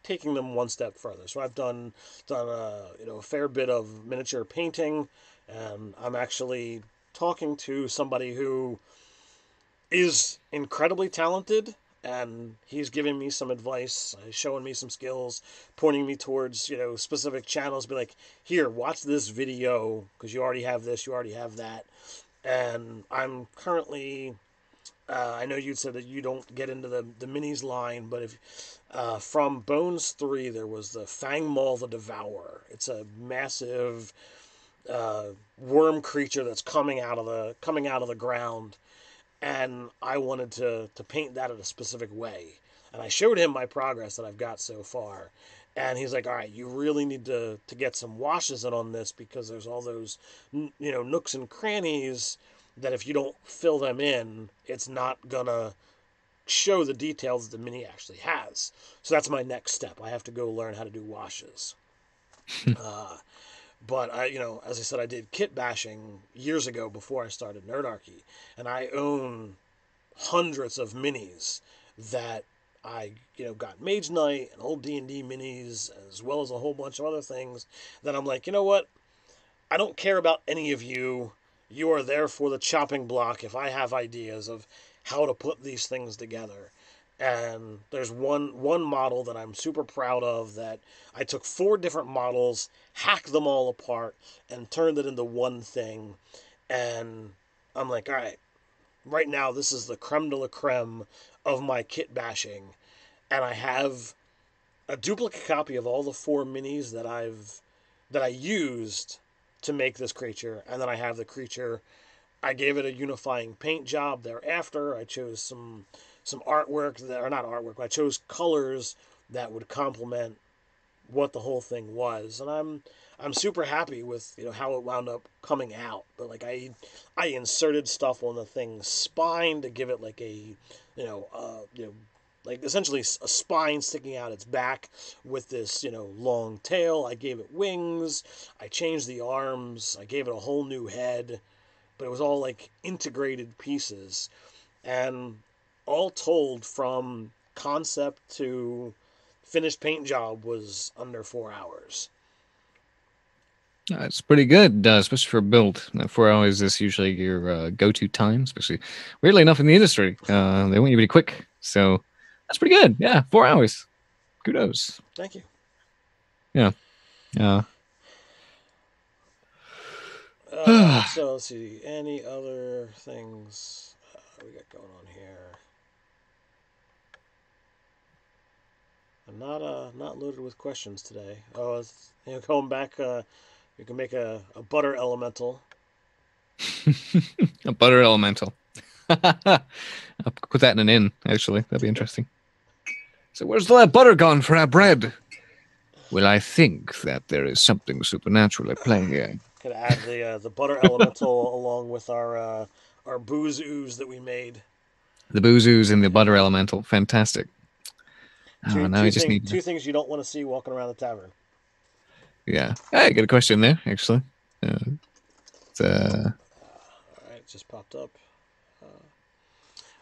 taking them one step further. So I've done a fair bit of miniature painting, and I'm actually talking to somebody who is incredibly talented, and he's giving me some advice, showing me some skills, pointing me towards specific channels. Be like, here, watch this video because you already have this, you already have that, and I'm currently. I know you said that you don't get into the minis line, but if from Bones 3, there was the Fang Maul the Devourer. It's a massive worm creature that's coming out of the ground, and I wanted to paint that in a specific way. And I showed him my progress that I've got so far. And he's like, all right, you really need to get some washes in on this because there's all those, nooks and crannies that if you don't fill them in, it's not gonna show the details that the mini actually has. So that's my next step. I have to go learn how to do washes. Uh, but as I said, I did kit bashing years ago before I started Nerdarchy, and I own hundreds of minis that I got Mage Knight and old D&D minis as well as a whole bunch of other things that I'm like, you know what? I don't care about any of you. You are there for the chopping block if I have ideas of how to put these things together. And there's one model that I'm super proud of that I took 4 different models, hacked them all apart, and turned it into one thing. And I'm like, all right, right now this is the creme de la creme of my kit bashing, and I have a duplicate copy of all the 4 minis that I used to make this creature, and then I have the creature. I gave it a unifying paint job thereafter. I chose some artwork that are not artwork. I chose colors that would complement what the whole thing was, and I'm super happy with how it wound up coming out. But like I inserted stuff on the thing's spine to give it like a like essentially a spine sticking out its back with this long tail. I gave it wings. I changed the arms. I gave it a whole new head. But it was all like integrated pieces, and all told from concept to finished paint job was under 4 hours. It's pretty good, especially for a build. 4 hours is usually your go-to time, especially weirdly enough in the industry. They want you to be quick, so that's pretty good. Yeah, 4 hours. Kudos. Thank you. Yeah. Uh, All right, so let's see. Any other things we got going on here? I'm not loaded with questions today. Oh, it's, going back. You can make a butter elemental. a butter elemental. I'll put that in an inn, actually. That'd be interesting. So, where's all that butter gone for our bread? Well, I think that there is something supernatural at play here. Gonna add the butter elemental along with our booze ooze that we made. The boozoos and the butter elemental. Fantastic. Two Oh, now two I just things need to. two things you don't want to see walking around the tavern. Yeah. I got a question there, actually. Uh, it's, All right, just popped up.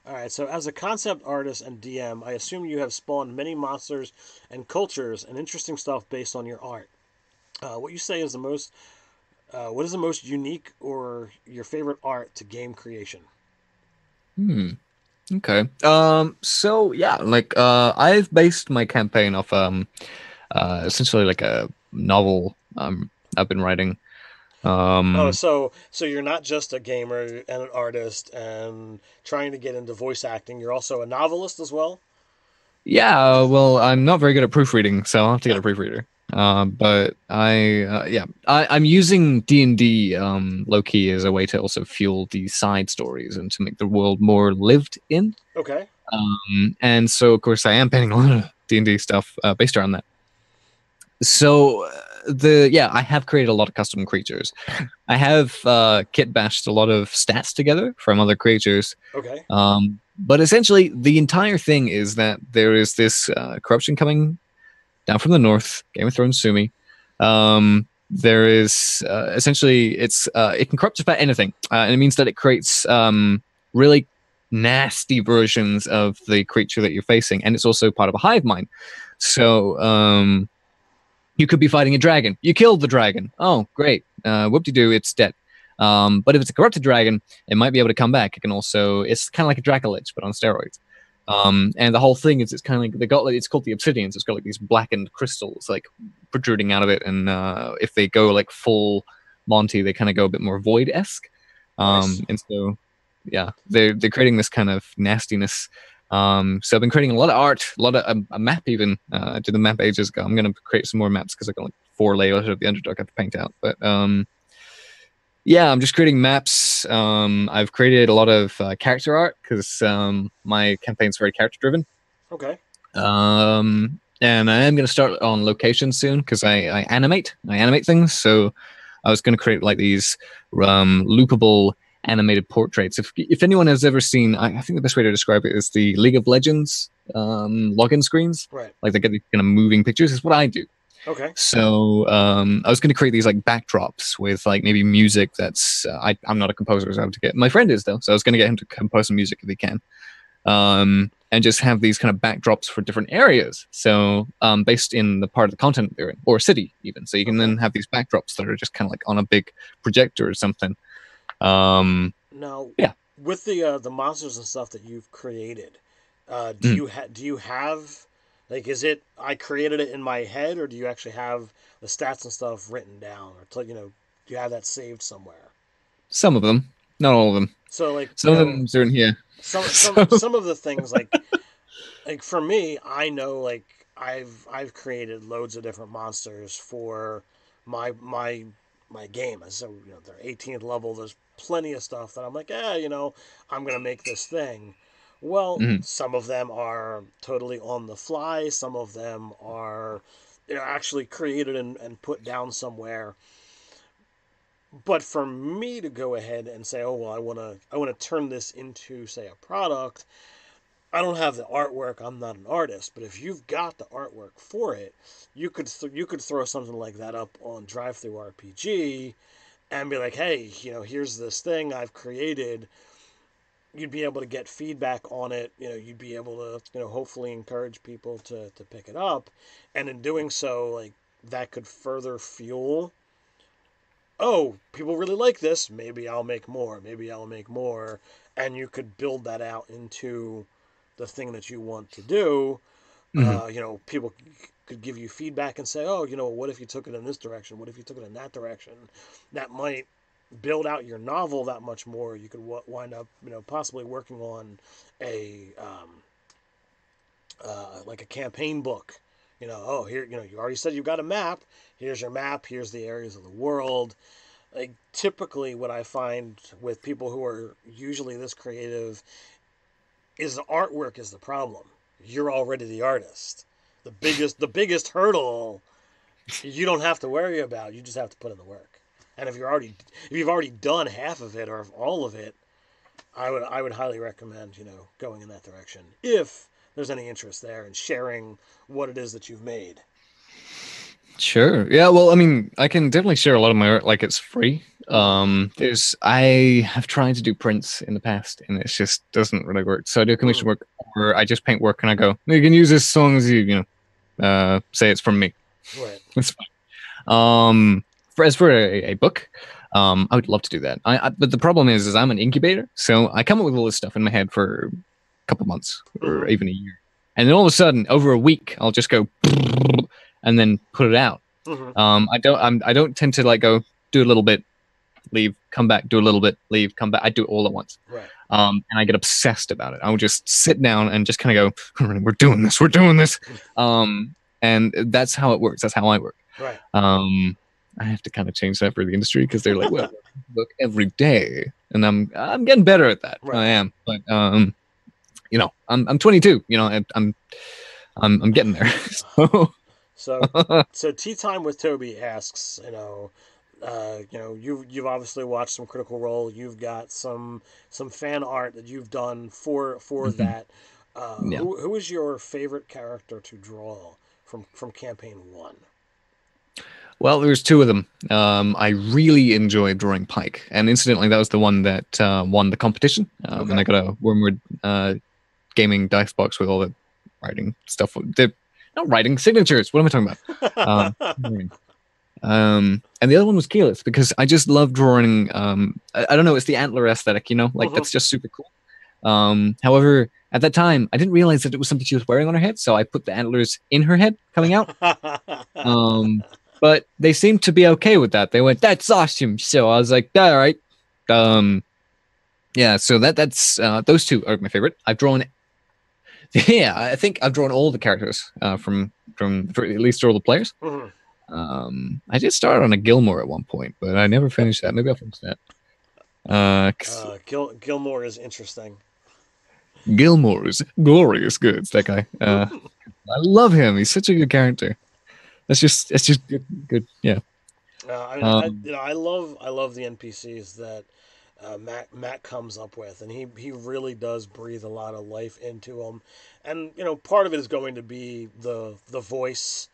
All right, so as a concept artist and DM, I assume you have spawned many monsters and cultures and interesting stuff based on your art. What you say is the most What is the most unique or your favorite art to game creation? Hmm. Okay. So yeah, like I've based my campaign off essentially like a novel I've been writing. Oh, Um so you're not just a gamer and an artist and trying to get into voice acting. You're also a novelist as well. yeah, well, I'm not very good at proofreading, so I'll have to get a proofreader. But I'm using D&D low key as a way to also fuel these side stories and to make the world more lived in. Okay. And so of course I am painting a lot of D&D stuff based around that. So I have created a lot of custom creatures. I have kit bashed a lot of stats together from other creatures. Okay. But essentially, the entire thing is that there is this corruption coming down from the north. Game of Thrones, sue me. There is essentially it can corrupt just about anything, and it means that it creates really nasty versions of the creature that you're facing, and it's also part of a hive mind. So you could be fighting a dragon. You killed the dragon. Oh, great. Whoop-de-doo, it's dead. But if it's a corrupted dragon, it might be able to come back. It can also, it's kind of like a Dracolich, but on steroids. And the whole thing is, it's kind of like they got like it's called the obsidians. It's got like these blackened crystals like protruding out of it, and if they go like full Monty, they kind of go a bit more void esque. Nice. And so yeah, they're creating this kind of nastiness. So I've been creating a lot of art, a lot of a map even. I did the map ages ago. I'm gonna create some more maps because I've got like 4 layers of the Underdark I have to paint out. But yeah, I'm just creating maps. I've created a lot of character art because my campaign's very character driven. Okay. And I am going to start on location soon because I animate things. So I was going to create like these loopable animated portraits. If anyone has ever seen, I think the best way to describe it is the League of Legends login screens. Right. Like they get these kind of moving pictures. Is what I do. Okay. So I was going to create these like backdrops with like maybe music that's I'm not a composer, so I have to get my friend is though. So I was going to get him to compose some music if he can, and just have these kind of backdrops for different areas. So based in the part of the continent they're in, or city even. So you can Okay. then have these backdrops that are just kind of like on a big projector or something. Um, Now, yeah, with the monsters and stuff that you've created, mm. do you have like is it I created it in my head or do you actually have the stats and stuff written down or do you have that saved somewhere? Some of them, not all of them. So like Some of them are in here. So some of the things like for me, I know like I've created loads of different monsters for my my game. So they're 18th level. There's plenty of stuff that I'm like, I'm gonna make this thing. Well, mhm. some of them are totally on the fly. Some of them are actually created and put down somewhere. But for me to go ahead and say, oh well, I wanna turn this into say a product, I don't have the artwork. I'm not an artist, but if you've got the artwork for it, you could throw something like that up on Drive Through RPG and be like, hey, here's this thing I've created. You'd be able to get feedback on it. You'd be able to hopefully encourage people to pick it up, and in doing so, like that could further fuel. Oh, people really like this. Maybe I'll make more. Maybe I'll make more, and you could build that out into the thing that you want to do. Mhm. People could give you feedback and say, oh, what if you took it in this direction? What if you took it in that direction? That might build out your novel that much more. You could wind up, possibly working on a like a campaign book. Oh, here, you already said you've got a map. Here's your map. Here's the areas of the world. Like typically, what I find with people who are usually this creative is the artwork is the problem. You're already the artist. The biggest hurdle you don't have to worry about. You just have to put in the work. And if you've already done half of it or all of it, I would highly recommend going in that direction if there's any interest there in sharing what it is that you've made. Sure. Yeah, well, I mean, I can definitely share a lot of my art like it's free. Mm-hmm. I have tried to do prints in the past and it just doesn't really work. So I do Mm. commission work or I just paint work and I go, you can use this as long as you say it's from me. Right. It's fine. as for a book, I would love to do that. But the problem is I'm an incubator, so I come up with all this stuff in my head for a couple months or Mm-hmm. even a year, and then all of a sudden, over a week, I'll just go and then put it out. Mm-hmm. I don't tend to like go do a little bit, leave, come back, do a little bit, leave, come back. I do it all at once. Right. And I get obsessed about it. I will just sit down and just kind of go, we're doing this, we're doing this. And that's how it works. That's how I work. Right. I have to kind of change that for the industry because they're like, well, look every day, and I'm getting better at that. Right. I am, but you know, I'm 22. You know, I'm getting there. So Tea Time with Toby asks, you've obviously watched some Critical Role. You've got some fan art that you've done for Mhm. that. Yeah. Who is your favorite character to draw from campaign one? Well, there's two of them. I really enjoyed drawing Pike, and incidentally, that was the one that won the competition. And Okay. I got a Wormwood gaming dice box with all the writing stuff. They're not writing signatures. What am I talking about? And the other one was Keyless because I just love drawing. I don't know. It's the antler aesthetic, you know, like Mm-hmm. that's just super cool. However, at that time, I didn't realize that it was something she was wearing on her head, so I put the antlers in her head coming out. Um, but they seemed to be okay with that. They went, "That's awesome." So I was like, "All right." Um, yeah. So that's those two are my favorite. I've drawn. Yeah, I think I've drawn all the characters from for at least all the players. Mm-hmm. I did start on a Gilmore at one point, but I never finished that. Maybe I'll finish that. 'Cause Gilmore is interesting. Gilmore is glorious goods. That guy. I love him. He's such a good character. That's just good. Good. Yeah. I mean, Um, I love the NPCs that Matt comes up with, and he really does breathe a lot of life into them, and part of it is going to be the voice,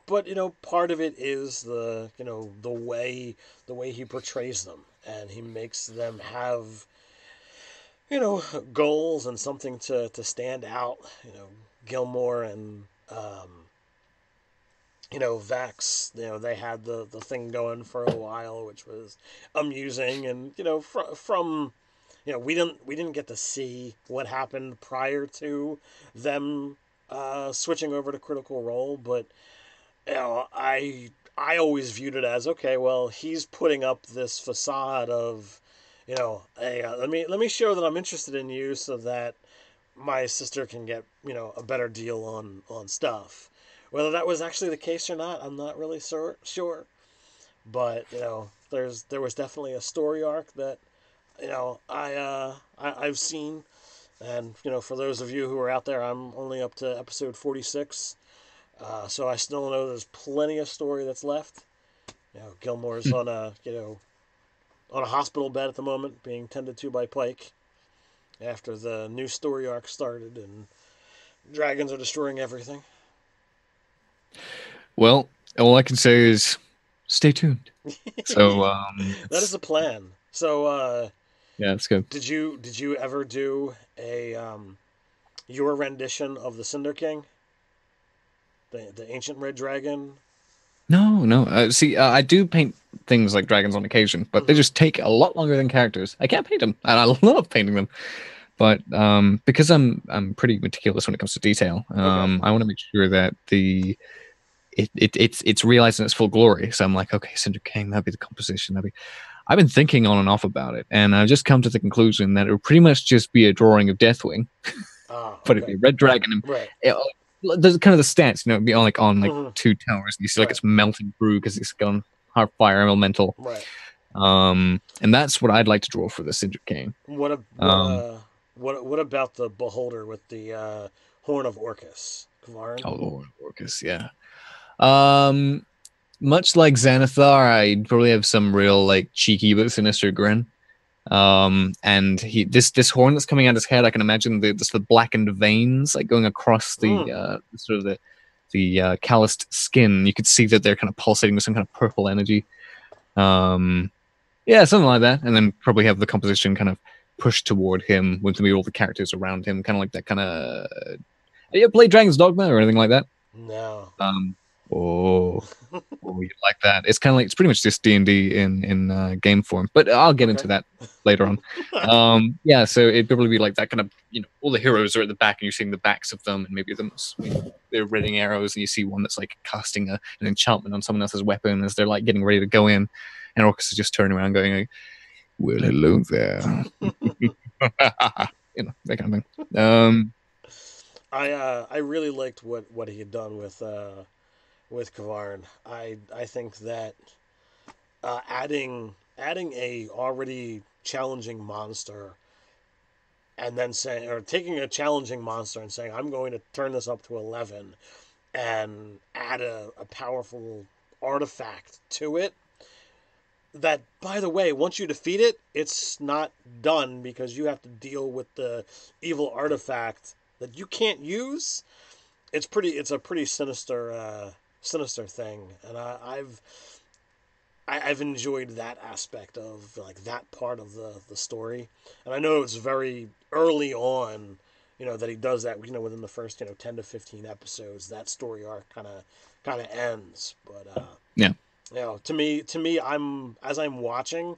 but part of it is the way he portrays them, and he makes them have goals and something to stand out. Gilmore and Vax, they had the thing going for a while, which was amusing, and from we didn't get to see what happened prior to them switching over to Critical Role, but I always viewed it as, okay, well, he's putting up this facade of hey, let me show that I'm interested in you so that my sister can get a better deal on stuff. Whether that was actually the case or not, I'm not really sure. But there was definitely a story arc that I've seen, and for those of you who are out there, I'm only up to episode 46, so I still know there's plenty of story that's left. Gilmore's on a hospital bed at the moment, being tended to by Pike after the new story arc started, and dragons are destroying everything. well, all I can say is stay tuned. So That is it's a plan. So, yeah, it's good. did you ever do a your rendition of the Cinder King, the ancient red dragon? No, no. See, I do paint things like dragons on occasion, but they Mm-hmm. just take a lot longer than characters. I can't paint them, and I love painting them. But because I'm pretty meticulous when it comes to detail, Okay. I want to make sure that it's realized in its full glory. So I'm like, okay, Cinder King, that'd be the composition. That'd be. I've been thinking on and off about it, and I've just come to the conclusion that it would pretty much just be a drawing of Deathwing, Ah, but it'd okay. be a red dragon. And Right. there's kind of the stance, you know, it'd be on like Mm-hmm. two towers, and you see like Right. it's melting through because it's gone hard fire elemental. Right. And that's what I'd like to draw for the Cinder King. What a, what Um, uh what about the beholder with the horn of Orcus? Kvarin? oh, Lord, Orcus, yeah. Um, Much like Xanathar, I'd probably have some real like cheeky but sinister grin. And this horn that's coming out his head, I can imagine the blackened veins like going across Mm. the sort of the calloused skin. You could see that they're kind of pulsating with some kind of purple energy. Um, yeah, something like that. And then probably have the composition kind of pushed toward him with maybe all the characters around him, kind of like that kind of. You ever played Dragon's Dogma or anything like that? No. Um, Oh, oh, you like that? It's kind of like it's pretty much just D&D in game form, but I'll get Okay. into that later on. Yeah, so it'd probably be like that kind of all the heroes are at the back, and you're seeing the backs of them, and maybe them they're readying arrows, and you see one that's like casting an enchantment on someone else's weapon as they're like getting ready to go in, and Orcus is just turning around going, like, "Well, hello there," that kind of thing. I really liked what he had done with Kavarn. I think that adding a already challenging monster and then saying, or taking a challenging monster and saying, I'm going to turn this up to 11 and add a powerful artifact to it. That, by the way, once you defeat it, it's not done because you have to deal with the evil artifact that you can't use. It's a pretty sinister thing, and I've enjoyed that aspect of like that part of the story, and I know it's very early on, that he does that, within the first 10 to 15 episodes, that story arc kind of ends, but Yeah. to me, I'm watching,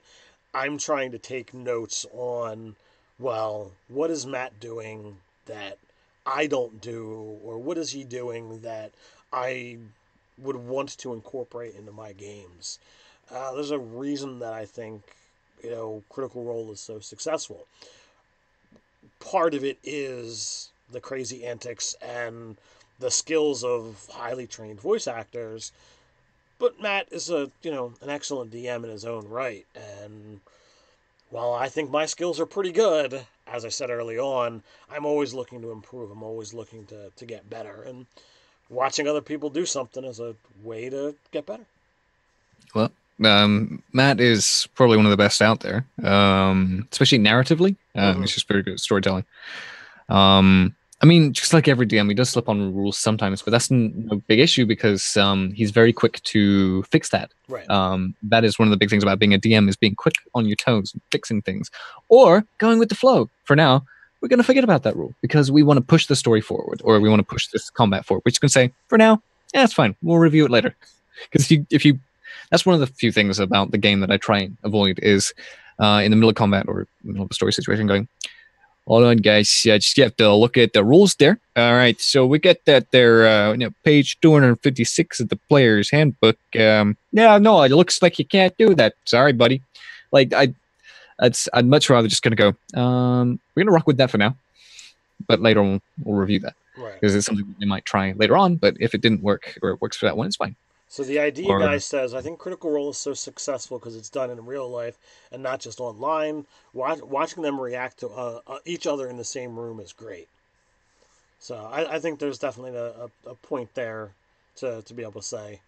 I'm trying to take notes on, well, what is Matt doing that I don't do, or what is he doing that I would want to incorporate into my games. There's a reason that I think Critical Role is so successful. Part of it is the crazy antics and the skills of highly trained voice actors, but Matt is an excellent DM in his own right, and while I think my skills are pretty good, as I said early on, I'm always looking to improve. I'm always looking to get better, and watching other people do something is a way to get better. Well, Matt is probably one of the best out there, especially narratively. Mm-hmm. He's just very good at storytelling. I mean, just like every DM, he does slip on rules sometimes, but that's no big issue because he's very quick to fix that. Right. That is one of the big things about being a DM is being quick on your toes, fixing things, or going with the flow. For now, we're going to forget about that rule because we want to push the story forward, or Right. we want to push this combat forward. Which you can say, for now, yeah, it's fine. We'll review it later. Because if you, that's one of the few things about the game that I try and avoid is in the middle of combat or middle of a story situation going, hold on, guys. Just have to look at the rules there. All right. So we get that there, page 256 of the player's handbook. Yeah, no, it looks like you can't do that. Sorry, buddy. Like, I'd much rather just gonna go. We're gonna rock with that for now, but later on we'll review that Right. because it's something that they might try later on. But if it didn't work or it works for that one, it's fine. So the idea Or guy says, I think Critical Role is so successful because it's done in real life and not just online. Watching them react to each other in the same room is great. So I think there's definitely a point there to be able to say.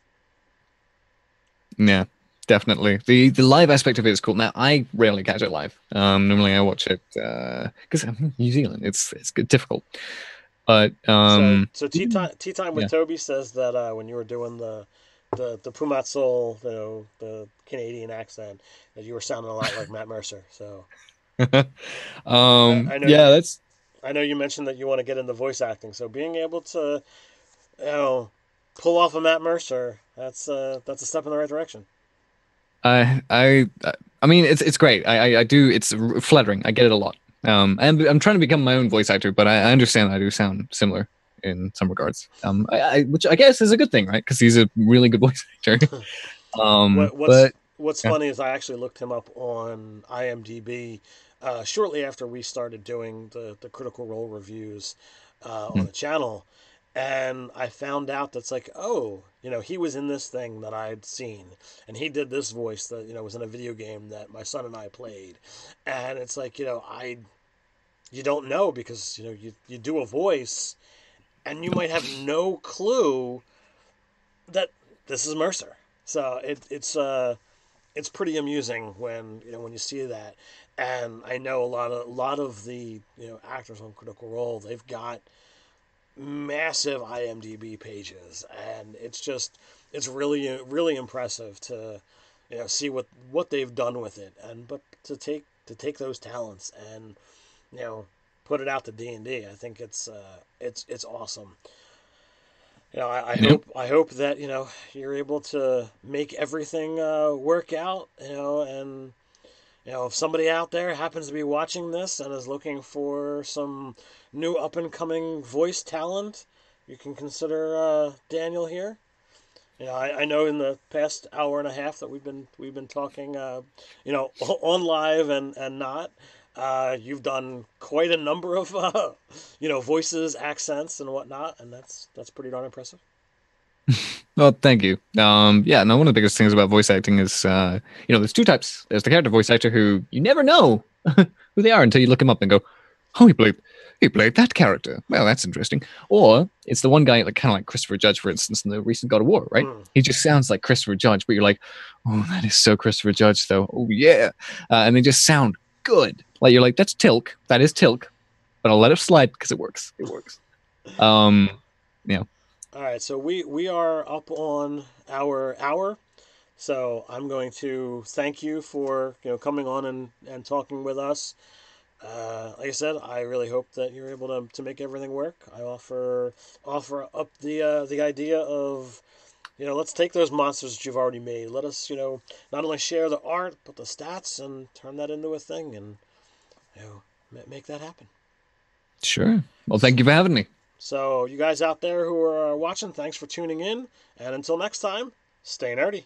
yeah, definitely. The live aspect of it is cool. Now I rarely catch it live. Normally I watch it because I'm in New Zealand. It's difficult. But So tea time with yeah. Toby says that when you were doing the Pumat Soul, the Canadian accent, that you were sounding a lot like Matt Mercer. So I know Yeah, that's I know you mentioned that you want to get into voice acting. So being able to you know pull off a Matt Mercer, that's a step in the right direction. I I I mean it's great. I do it's flattering. I get it a lot. I'm trying to become my own voice actor, but I understand I do sound similar in some regards. Which I guess is a good thing, right? Because he's a really good voice actor. What what's But what's yeah. funny is I actually looked him up on IMDb shortly after we started doing the Critical Role reviews on Hmm. the channel, and I found out that's like, oh, he was in this thing that I'd seen, and he did this voice that was in a video game that my son and I played, and it's like you don't know because you do a voice and you might have no clue that this is Mercer. So it's pretty amusing when you see that, and I know a lot of the actors on Critical Role, they've got massive IMDb pages, and it's really impressive to see what they've done with it, and but to take those talents and you know put it out to D&D. I think it's awesome. I Yep. hope that you're able to make everything work out. And if somebody out there happens to be watching this and is looking for some new up and coming voice talent, you can consider Daniel here. I know in the past hour and a half that we've been talking, on live and not. You've done quite a number of, voices, accents, and whatnot, and that's pretty darn impressive. Well, thank you. Yeah, no, one of the biggest things about voice acting is, there's two types. There's the character voice actor who you never know who they are until you look him up and go, oh, he played that character. Well, that's interesting. Or it's the one guy, like kind of like Christopher Judge, for instance, in the recent God of War, right? Mm. He just sounds like Christopher Judge, but you're like, oh, that is so Christopher Judge, though. Oh yeah, and they just sound good. Like you're like, that's Tilk. That is Tilk, but I'll let it slide because it works. It works. Um, yeah, All right, so we are up on our hour. So I'm going to thank you for coming on and talking with us. Like I said, I really hope that you're able to make everything work. I offer up the idea of let's take those monsters that you've already made. Let us not only share the art but the stats and turn that into a thing and you know make that happen. sure. Well, So, thank you for having me. so you guys out there who are watching, thanks for tuning in, and until next time, stay nerdy.